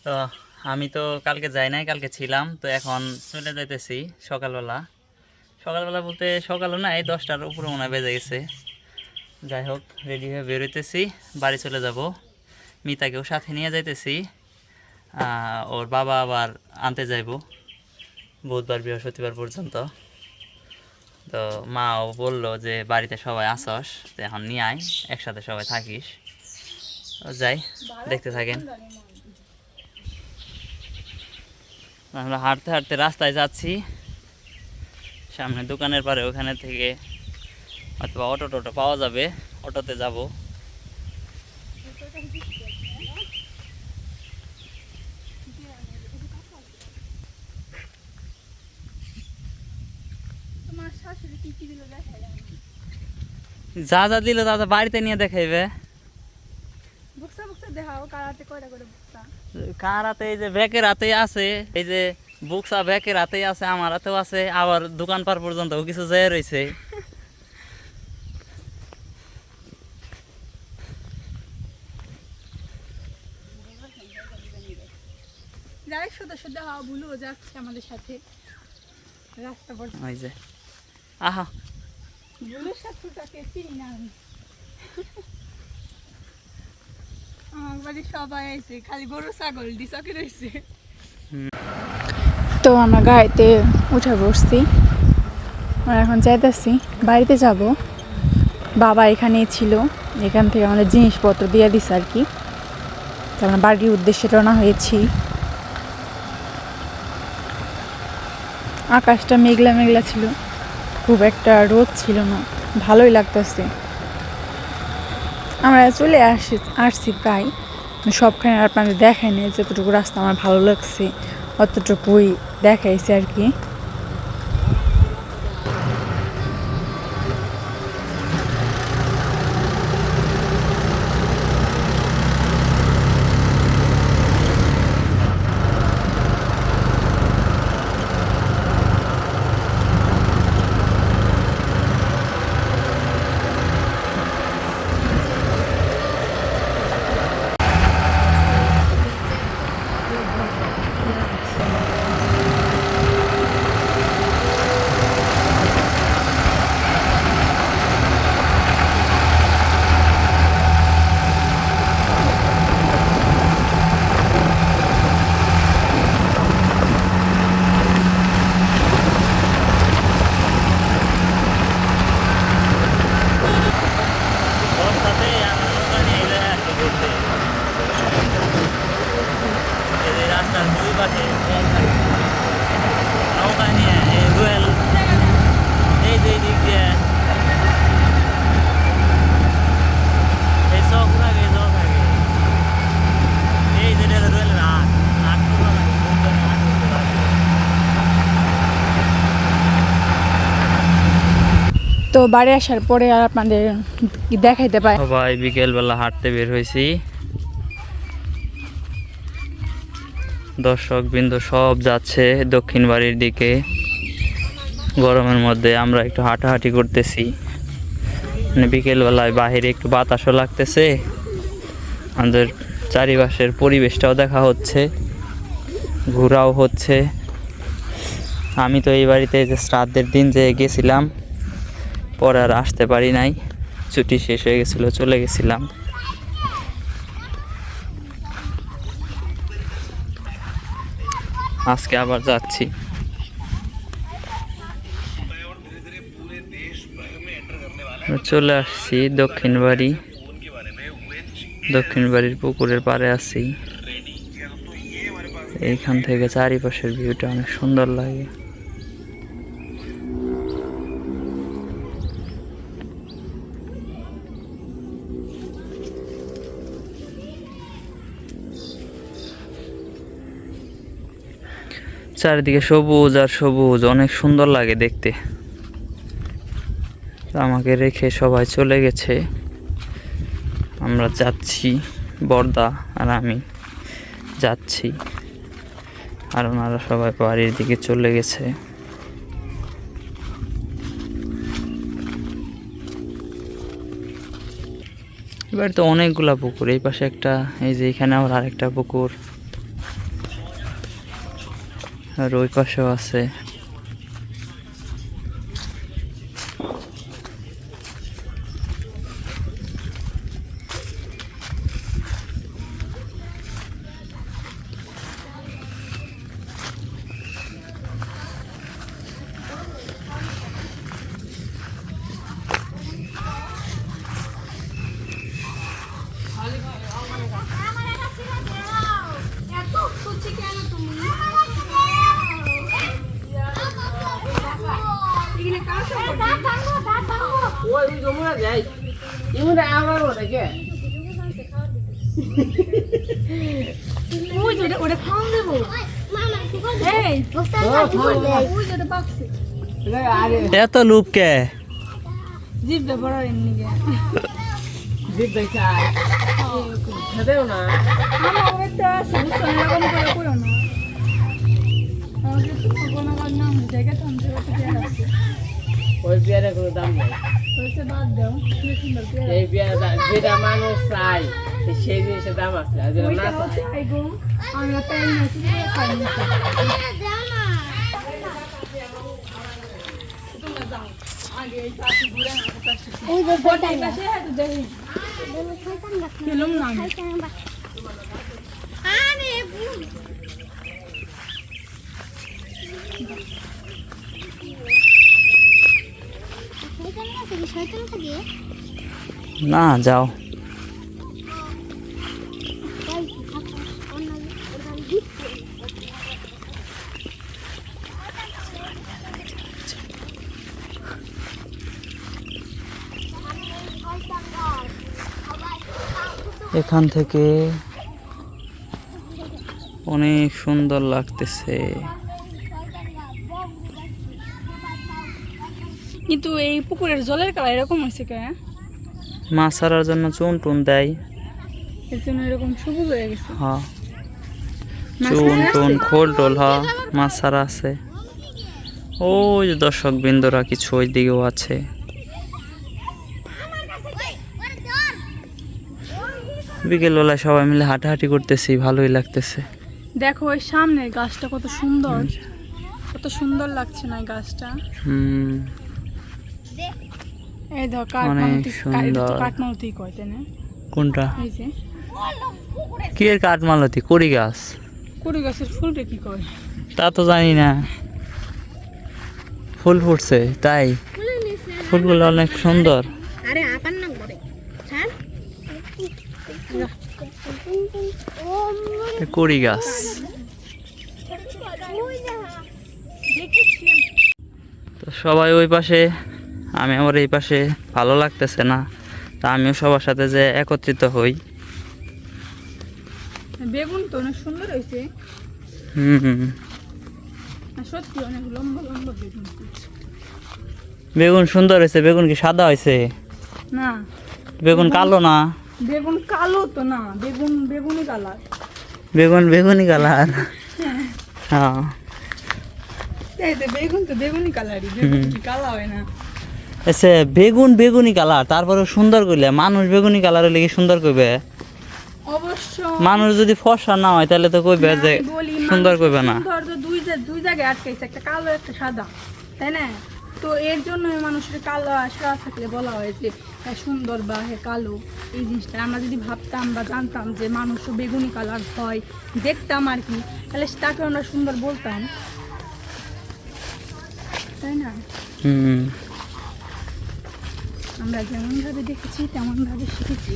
তো আমি তো কালকে যাই নাই, কালকে ছিলাম। তো এখন চলে যাইতেছি সকালবেলা। সকালবেলা বলতে সকালও না, এই 10টার উপরে মনে হয় বেজে গেছে। যাই হোক, রেডি হয়ে বেরোইতেছি, বাড়ি চলে যাব। মিতাকেও সাথে নিয়ে যাইতেছি। ওর বাবা আবার আনতে যাইব বুধবার বৃহস্পতিবার পর্যন্ত। তো মাও বললো যে বাড়িতে সবাই আসস, তো এখন নিয়ে আয়, একসাথে সবাই থাকিস। যাই, দেখতে থাকেন। আমরা হাঁটতে হাঁটতে রাস্তায় যাচ্ছি, সামনে দোকানের পারে, ওখানে থেকে অথবা অটো টোটো পাওয়া যাবে, অটোতে যাব। যা যা দিল দাদা বাড়িতে নিয়ে দেখাইবে। কার হাতে? এই যে ব্যাকের হাতেই আছে, এই যে বুকসা ব্যাকের হাতেই আছে, আমার হাতেও আছে, আবার দোকান পার পর্যন্ত কিছু যায় রয়েছে। আমাদের সাথে রাস্তা ওই যে আহা, চিনি না আমি। আমার বাড়ি সবাই আছে, খালি গরু ছাগল ডিসকে রয়েছে। তো আমরা গাড়িতে উঠে বসছি, আমরা এখন যাইতেছি, বাড়িতে যাব। বাবা এখানেই ছিল, এখান থেকে আমাদের জিনিসপত্র দিয়ে দিছে আর কি। তো আমরা বাড়ির উদ্দেশ্যে রওনা হয়েছি। আকাশটা মেঘলা মেঘলা ছিল, খুব একটা রোদ ছিল না, ভালোই লাগতেছে। আমরা চলে আসছি প্রায়, সবখানে আপনাদের দেখাই নেই, যতটুকু রাস্তা আমার ভালো লাগছে অতটুকুই দেখাইছে আর কি। রাস্তার দুই পাশে নৌকা নিয়ে রুয়েল, এই যে দিক দিয়ে এই চক থাকে, চক থাকে, এই যে রুয়েলের হাট হাট তোলা লাগে। তো বাড়ি আসার পরে আর আপনাদের দেখাইতে পাই। সবাই বিকেলবেলা হাঁটতে বের হয়েছি, দর্শক বিন্দু সব যাচ্ছে দক্ষিণ বাড়ির দিকে। গরমের মধ্যে আমরা একটু হাঁটাহাঁটি করতেছি, মানে বিকেলবেলায় বাহিরে একটু বাতাসও লাগতেছে, আমাদের চারিপাশের পরিবেশটাও দেখা হচ্ছে, ঘোরাও হচ্ছে। আমি তো এই বাড়িতে যে শ্রাদ্ধের দিন যে গেছিলাম, পরে আর আসতে পারি নাই, ছুটি শেষ হয়ে গেছিলো, চলে গেছিলাম। আজকে আবার যাচ্ছি। চলে আসছি দক্ষিণ বাড়ি, দক্ষিণ বাড়ির পুকুরের পাড়ে আছি। এইখান থেকে চারিপাশের ভিউটা অনেক সুন্দর লাগে। চারিদিকে সবুজ আর সবুজ, অনেক সুন্দর লাগে দেখতে। আমাকে রেখে সবাই চলে গেছে, আমরা যাচ্ছি, বর্দা আর আমি যাচ্ছি, আর ওনারা সবাই বাড়ির দিকে চলে গেছে। এবার তো অনেকগুলা পুকুর, এই পাশে একটা, এই যে এখানে আবার আরেকটা পুকুর, আর ওই পাশেও আছে। এত লোক কে? জিভে বড় এমনি গে জিভ দেখে খেতেও না। আমার একটা আছে সোনা কোন করে করো না আমাকে তো কোন কোন নাম জায়গা তো আমাদের কাছে দেয়া আছে ওই বিয়ারে কোনো দাম নেই। ওইসে বাদ দাও কি সুন্দর পেয়ারা এই বিয়ারে যেটা মানুষ চাই সেই জিনিসের দাম আছে, আর যেটা না চাই আই গো আমরা তাই না কি খাই না ওই যে বটাই পাশে হ্যাঁ তো দেখি খেলুম না আমি। না যাও। এখান থেকে অনেক সুন্দর লাগতেছে। কিন্তু এই পুকুরের জলের কালার এরকম হয়েছে কে? মাছ ছাড়ার জন্য চুন টুন দেয়। এর জন্য এরকম সবুজ হয়ে গেছে। হ্যাঁ, চুন টুন খোল টোল, হ্যাঁ মাছ ছাড়া আছে। ওই যে দর্শক বৃন্দরা কিছু ওই দিকেও আছে। বিকেলবেলায় সবাই মিলে হাঁটাহাঁটি করতেছি, ভালোই লাগতেছে। দেখো ওই সামনের গাছটা কত সুন্দর, কত সুন্দর লাগছে না এই গাছটা। হুম, এই ধর অনেক সুন্দর। কাঠমালতি কয় তাই না? কোনটা? এই যে কি এর কাঠমালতি? কড়ি গাছ? কুড়ি গাছের ফুলটা কি কয়? তা তো জানি না। ফুল ফুটছে তাই, ফুলগুলো অনেক সুন্দর। আরে আকার না করে ছাড় কড়ি গাছ। তো সবাই ওই পাশে, আমি আমার এই পাশে, ভালো লাগতেছে না। তা আমিও সবার সাথে যে একত্রিত হই। বেগুন তো অনেক সুন্দর হয়েছে, হুম, সত্যি অনেক লম্বা লম্বা বেগুন। বেগুন সুন্দর হয়েছে। বেগুন কি সাদা হয়েছে? না বেগুন কালো না? বেগুন কালো তো না, বেগুন বেগুনি কালার। বেগুন বেগুনি কালার। হ্যাঁ, এই তো বেগুন তো বেগুনি কালারই, বেগুন কি কালো হয় না? এসে বেগুন বেগুনি কালার, তারপরে সুন্দর করলে মানুষ বেগুনি কালার হলে কি সুন্দর করবে? অবশ্য মানুষ যদি ফর্সা না হয় তাহলে তো কইবে যে আমি বলি, সুন্দর মানুষ করবে না। সুন্দর তো দুই জায়গায় আটকাইছে, একটা কালো একটা সাদা, তাই না? তো এর জন্য মানুষের কালো আর সাদা থাকলে বলা হয় যে হ্যাঁ সুন্দর বা হ্যাঁ কালো। এই জিনিসটা আমরা যদি ভাবতাম বা জানতাম যে মানুষও বেগুনি কালার হয়, দেখতাম আর কি, তাহলে তাকে আমরা সুন্দর বলতাম, তাই না? হুম, আমরা যেমনভাবে দেখেছি তেমনভাবে শিখেছি,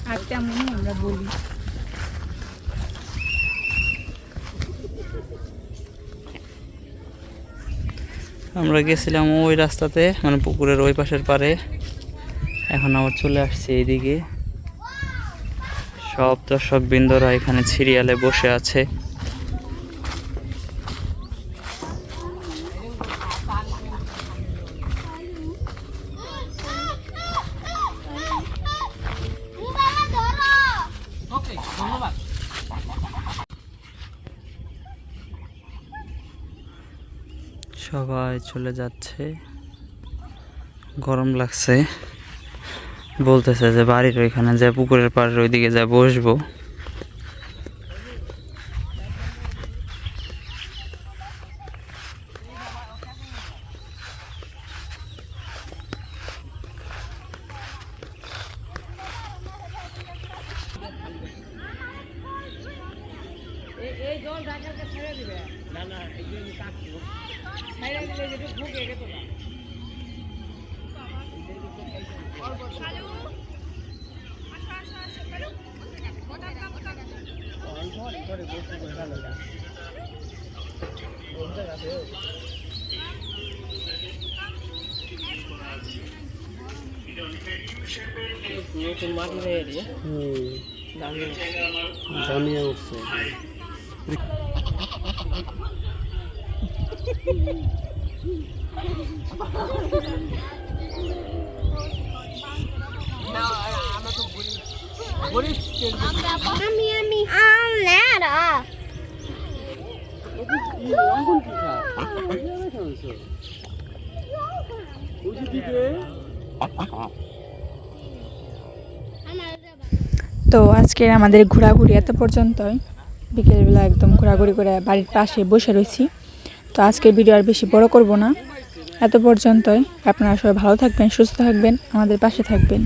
আর তেমনই আমরা বলি। আমরা গেছিলাম ওই রাস্তাতে, মানে পুকুরের ওই পাশের পারে। এখন আবার চলে আসছি এইদিকে। সব দর্শক বৃন্দরা এখানে সিরিয়ালে বসে আছে। সবাই চলে যাচ্ছে, গরম লাগছে। বলতেছে যে বাড়ির ওইখানে যে পুকুরের পাড়ের ওইদিকে যা বসবো। না না এগুলো কাটবো নতুন মাটি হয়ে দিয়ে দামিয়ে উঠছে তো আজকের আমাদের ঘোরাঘুরি এত পর্যন্তই। বিকেলবেলা একদম ঘোরাঘুরি করে বাড়ির পাশে বসে রয়েছি। তো আজকের ভিডিও আর বেশি বড় করব না, এত পর্যন্তই। আপনারা সবাই ভালো থাকবেন, সুস্থ থাকবেন, আমাদের পাশে থাকবেন।